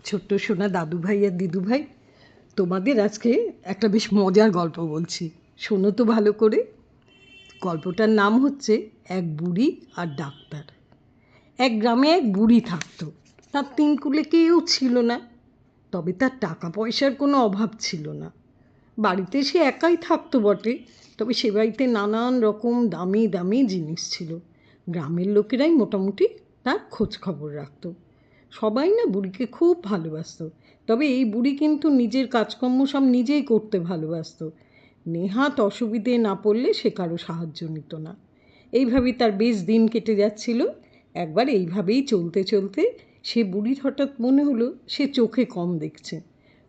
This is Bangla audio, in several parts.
ছোট্ট সোনা দাদু ভাই আর দিদু ভাই, তোমাদের আজকে একটা বেশ মজার গল্প বলছি, শোনো তো ভালো করে। গল্পটার নাম হচ্ছে এক বুড়ি আর ডাক্তার। এক গ্রামে এক বুড়ি থাকতো। তার তিন কুলে কেউ ছিল না, তবে তার টাকা পয়সার কোনো অভাব ছিল না। বাড়িতে সে একাই থাকতো বটে, তবে সে বাড়িতে নানান রকম দামি দামি জিনিস ছিল। গ্রামের লোকেরাই মোটামুটি তার খোঁজ খবর রাখতো। সবাই না বুড়িকে খুব ভালোবাসতো। তবে এই বুড়ি কিন্তু নিজের কাজকর্ম সব নিজেই করতে ভালোবাসতো। নেহাত অসুবিধে না পড়লে সে কারো সাহায্য নিত না। এইভাবেই তার বেশ দিন কেটে যাচ্ছিল। একবার এইভাবেই চলতে চলতে সে বুড়ির হঠাৎ মনে হলো সে চোখে কম দেখছে।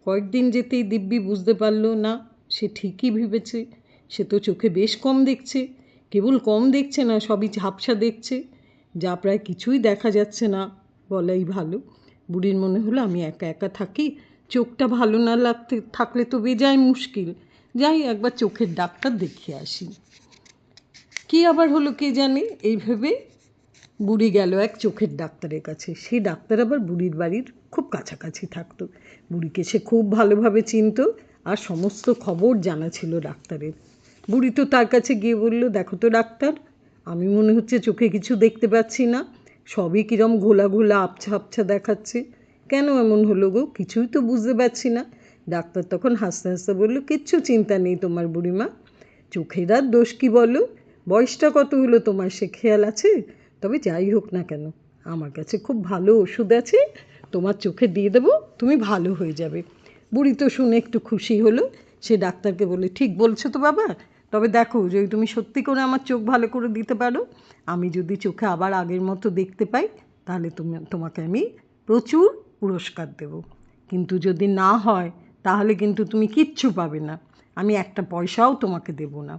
কয়েকদিন যেতেই দিব্যি বুঝতে পারল না, সে ঠিকই ভেবেছে। সে তো চোখে বেশ কম দেখছে। কেবল কম দেখছে না, সবই ঝাপসা দেখছে, যা প্রায় কিছুই দেখা যাচ্ছে না বলাই ভালো। বুড়ির মনে হলো আমি একা একা থাকি, চোখটা ভালো না লাগতে থাকলে তো বেজায় মুশকিল। যাই একবার চোখের ডাক্তার দেখিয়ে আসি। কী আবার হলো কে জানে, এই ভেবে বুড়ি গেল এক চোখের ডাক্তারের কাছে। সেই ডাক্তার আবার বুড়ির বাড়ির খুব কাছাকাছি থাকতো। বুড়িকে সে খুব ভালোভাবে চিনত, আর সমস্ত খবর জানা ছিল ডাক্তারের। বুড়ি তো তার কাছে গিয়ে বলল, দেখো তো ডাক্তার, আমি মনে হচ্ছে চোখে কিছু দেখতে পাচ্ছি না, সবই কিরম ঘোলা ঘোলা আবছা আবছা দেখাচ্ছে। কেন এমন হলো গো, কিছুই তো বুঝতে পারছি না। ডাক্তার তখন হাসতে হাসতে বলল, কিচ্ছু চিন্তা নেই তোমার বুড়িমা, চোখের আর দোষ কী বলো, বয়সটা কত হলো তোমার সে খেয়াল আছে? তবে যাই হোক না কেন, আমার কাছে খুব ভালো ওষুধ আছে, তোমার চোখে দিয়ে দেবো, তুমি ভালো হয়ে যাবে। বুড়ি তো শুনে একটু খুশি হলো। সে ডাক্তারকে বলে, ঠিক বলছো তো বাবা, তবে দেখো যদি তুমি সত্যি করে আমার চোখ ভালো করে দিতে পারো, আমি যদি চোখে আবার আগের মতো দেখতে পাই, তাহলে তোমাকে আমি প্রচুর পুরস্কার দেব। কিন্তু যদি না হয়, তাহলে কিন্তু তুমি কিচ্ছু পাবে না, আমি একটা পয়সাও তোমাকে দেব না।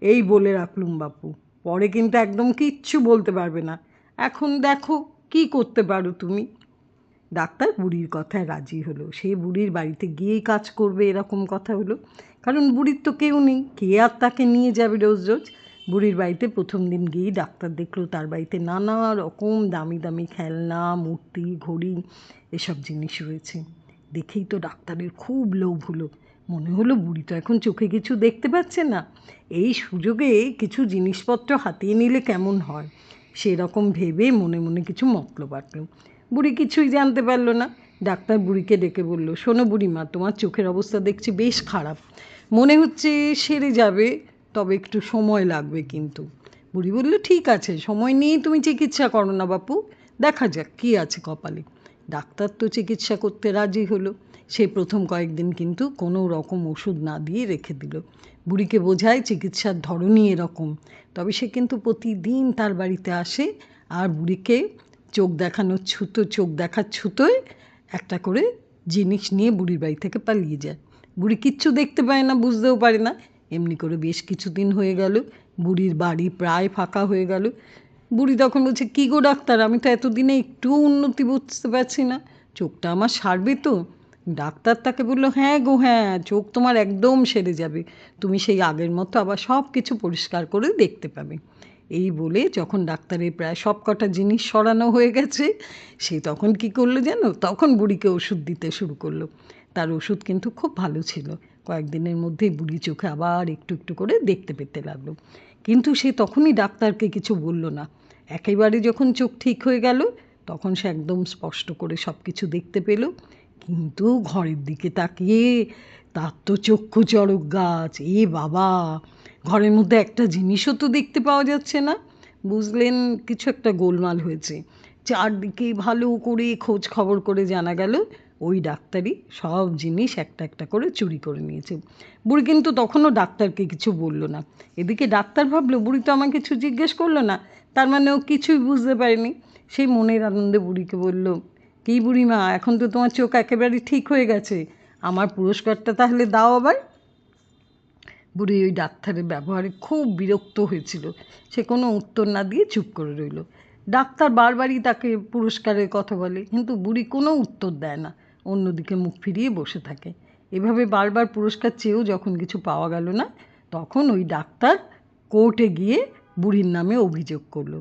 এই বলে রাখলুম বাপু, পরে কিন্তু একদম কিচ্ছু বলতে পারবে না। এখন দেখো কি করতে পারো তুমি। ডাক্তার বুড়ির কথায় রাজি হলো। সে বুড়ির বাড়িতে গিয়েই কাজ করবে এরকম কথা হলো, কারণ বুড়ির তো কেউ নেই, কে আর তাকে নিয়ে যাবে রোজ রোজ। বুড়ির বাড়িতে প্রথম দিন গিয়েই ডাক্তার দেখলো তার বাড়িতে নানা রকম দামি দামি খেলনা, মূর্তি, ঘড়ি, এসব জিনিস রয়েছে। দেখেই তো ডাক্তারের খুব লোভ হলো। মনে হলো বুড়ি তো এখন চোখে কিছু দেখতে পাচ্ছে না, এই সুযোগে কিছু জিনিসপত্র হাতিয়ে নিলে কেমন হয়। সেরকম ভেবে মনে মনে কিছু মতলব আঁটল। বুড়ি কিছুই জানতে পারলো না। ডাক্তার বুড়িকে ডেকে বলল, শোনো বুড়িমা, তোমার চোখের অবস্থা দেখছি বেশ খারাপ, মনে হচ্ছে সেরে যাবে, তবে একটু সময় লাগবে কিন্তু। বুড়ি বলল, ঠিক আছে, সময় নিয়েই তুমি চিকিৎসা করো না বাপু, দেখা যাক কী আছে কপালে। ডাক্তার তো চিকিৎসা করতে রাজি হলো। সে প্রথম কয়েকদিন কিন্তু কোনো রকম ওষুধ না দিয়ে রেখে দিল। বুড়িকে বোঝায় চিকিৎসার ধরনই এরকম। তবে সে কিন্তু প্রতিদিন তার বাড়িতে আসে, আর বুড়িকে চোখ দেখার ছুতোয় একটা করে জিনিস নিয়ে বুড়ির বাড়ি থেকে পালিয়ে যায়। বুড়ি কিচ্ছু দেখতে পায় না, বুঝতেও পারে না। এমনি করে বেশ কিছুদিন হয়ে গেল। বুড়ির বাড়ি প্রায় ফাঁকা হয়ে গেল। বুড়ি তখন বলছে, কী গো ডাক্তার, আমি তো এতদিনে একটুও উন্নতি বুঝতে পারছি না, চোখটা আমার সারবে তো? ডাক্তার তাকে বলল, হ্যাঁ গো হ্যাঁ, চোখ তোমার একদম সেরে যাবে, তুমি সেই আগের মতো আবার সব কিছু পরিষ্কার করে দেখতে পাবে। এই বলে যখন ডাক্তারের প্রায় সব কটা জিনিস সরানো হয়ে গেছে, সে তখন কি করলো জানো, তখন বুড়িকে ওষুধ দিতে শুরু করলো। তার ওষুধ কিন্তু খুব ভালো ছিল। কয়েকদিনের মধ্যেই বুড়ি চোখে আবার একটু একটু করে দেখতে পেতে লাগলো। কিন্তু সে তখনই ডাক্তারকে কিছু বলল না। একেবারে যখন চোখ ঠিক হয়ে গেল, তখন সে একদম স্পষ্ট করে সব কিছু দেখতে পেল। কিন্তু ঘরের দিকে তাকিয়ে তার তো চক্ষু চড়ক গাছ, এ বাবা, ঘরের মধ্যে একটা জিনিসও তো দেখতে পাওয়া যাচ্ছে না। বুঝলেন কিছু একটা গোলমাল হয়েছে। চারদিকে ভালো করে খোঁজ খবর করে জানা গেল ওই ডাক্তারই সব জিনিস একটা একটা করে চুরি করে নিয়েছে। বুড়ি কিন্তু তখনও ডাক্তারকে কিছু বলল না। এদিকে ডাক্তার ভাবলো বুড়ি তো আমাকে কিছু জিজ্ঞেস করলো না, তার মানে ও কিছুই বুঝতে পারেনি। সেই মনের আনন্দে বুড়িকে বলল, কী বুড়িমা, এখন তো তোমার চোখ একেবারে ঠিক হয়ে গেছে, আমার পুরস্কারটা তাহলে দাও আবার। বুড়ি ওই ডাক্তারের ব্যবহারে খুব বিরক্ত হয়েছিল। সে কোনো উত্তর না দিয়ে চুপ করে রইল। ডাক্তার বারবারই তাকে পুরস্কারের কথা বলে, কিন্তু বুড়ি কোনো উত্তর দেয় না, অন্যদিকে মুখ ফিরিয়ে বসে থাকে। এভাবে বারবার পুরস্কার চেয়েও যখন কিছু পাওয়া গেল না, তখন ওই ডাক্তার কোর্টে গিয়ে বুড়ির নামে অভিযোগ করলো।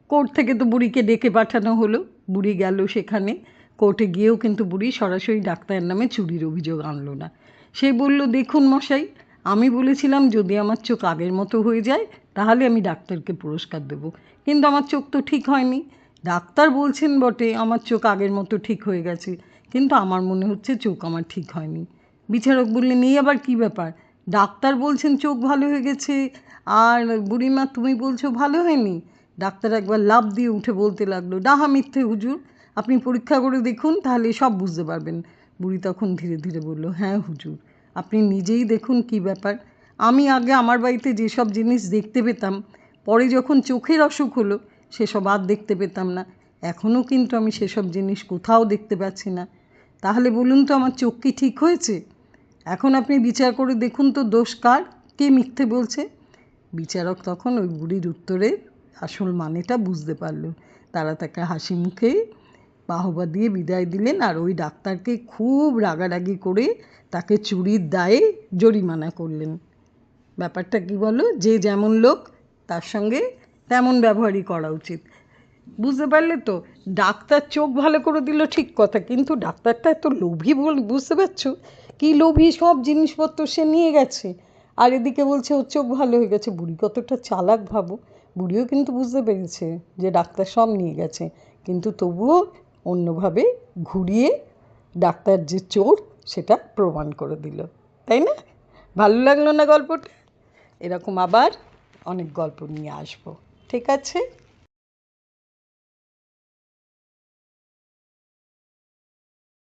কোর্ট থেকে তো বুড়িকে ডেকে পাঠানো হলো। বুড়ি গেল সেখানে। কোর্টে গিয়েও কিন্তু বুড়ি সরাসরি ডাক্তারের নামে চুরির অভিযোগ আনলো না। সে বলল, দেখুন মশাই, আমি বলেছিলাম যদি আমার চোখ আগের মতো হয়ে যায় তাহলে আমি ডাক্তারকে পুরস্কার দেবো, কিন্তু আমার চোখ তো ঠিক হয়নি। ডাক্তার বলছেন বটে আমার চোখ আগের মতো ঠিক হয়ে গেছে, কিন্তু আমার মনে হচ্ছে চোখ আমার ঠিক হয়নি। বিচারক বললেন, এই আবার কী ব্যাপার, ডাক্তার বলছেন চোখ ভালো হয়ে গেছে আর বুড়িমা তুমি বলছো ভালো হয়নি? ডাক্তার একবার লাফ দিয়ে উঠে বলতে লাগলো, ডাহা মিথ্যে হুজুর, আপনি পরীক্ষা করে দেখুন তাহলে সব বুঝতে পারবেন। বুড়ি তখন ধীরে ধীরে বলল, হ্যাঁ হুজুর, আপনি নিজেই দেখুন কি ব্যাপার। আমি আগে আমার বাড়িতে যেসব জিনিস দেখতে পেতাম, পরে যখন চোখের অসুখ হলো সেসব আর দেখতে পেতাম না। এখনও কিন্তু আমি সেসব জিনিস কোথাও দেখতে পাচ্ছি না। তাহলে বলুন তো আমার চোখ কি ঠিক হয়েছে? এখন আপনি বিচার করে দেখুন তো দোষ কার, কে মিথ্যে বলছে। বিচারক তখন ওই বুড়ির উত্তরের আসল মানেটা বুঝতে পারল। তারা তাকে হাসি মুখে বাহবা দিয়ে বিদায় দিলেন আর ওই ডাক্তারকে খুব রাগারাগি করে তাকে চুরির দায়ে জরিমানা করলেন। ব্যাপারটা কি বলো, যে যেমন লোক তার সঙ্গে তেমন ব্যবহারই করা উচিত। বুঝতে পারলে তো? ডাক্তার চোখ ভালো করে দিল ঠিক কথা, কিন্তু ডাক্তারটা এত লোভী বুঝতে পারছো? কি লোভী, সব জিনিসপত্র সে নিয়ে গেছে আর এদিকে বলছে ওর চোখ ভালো হয়ে গেছে। বুড়ি কতটা চালাক ভাবো, বুড়িও কিন্তু বুঝতে পেরেছে যে ডাক্তার সব নিয়ে গেছে, কিন্তু তবুও অন্যভাবে ঘুরিয়ে ডাক্তার যে চোর সেটা প্রমাণ করে দিল, তাই না? ভালো লাগলো না গল্পটা? এরকম আবার অনেক গল্প নিয়ে আসবো, ঠিক আছে?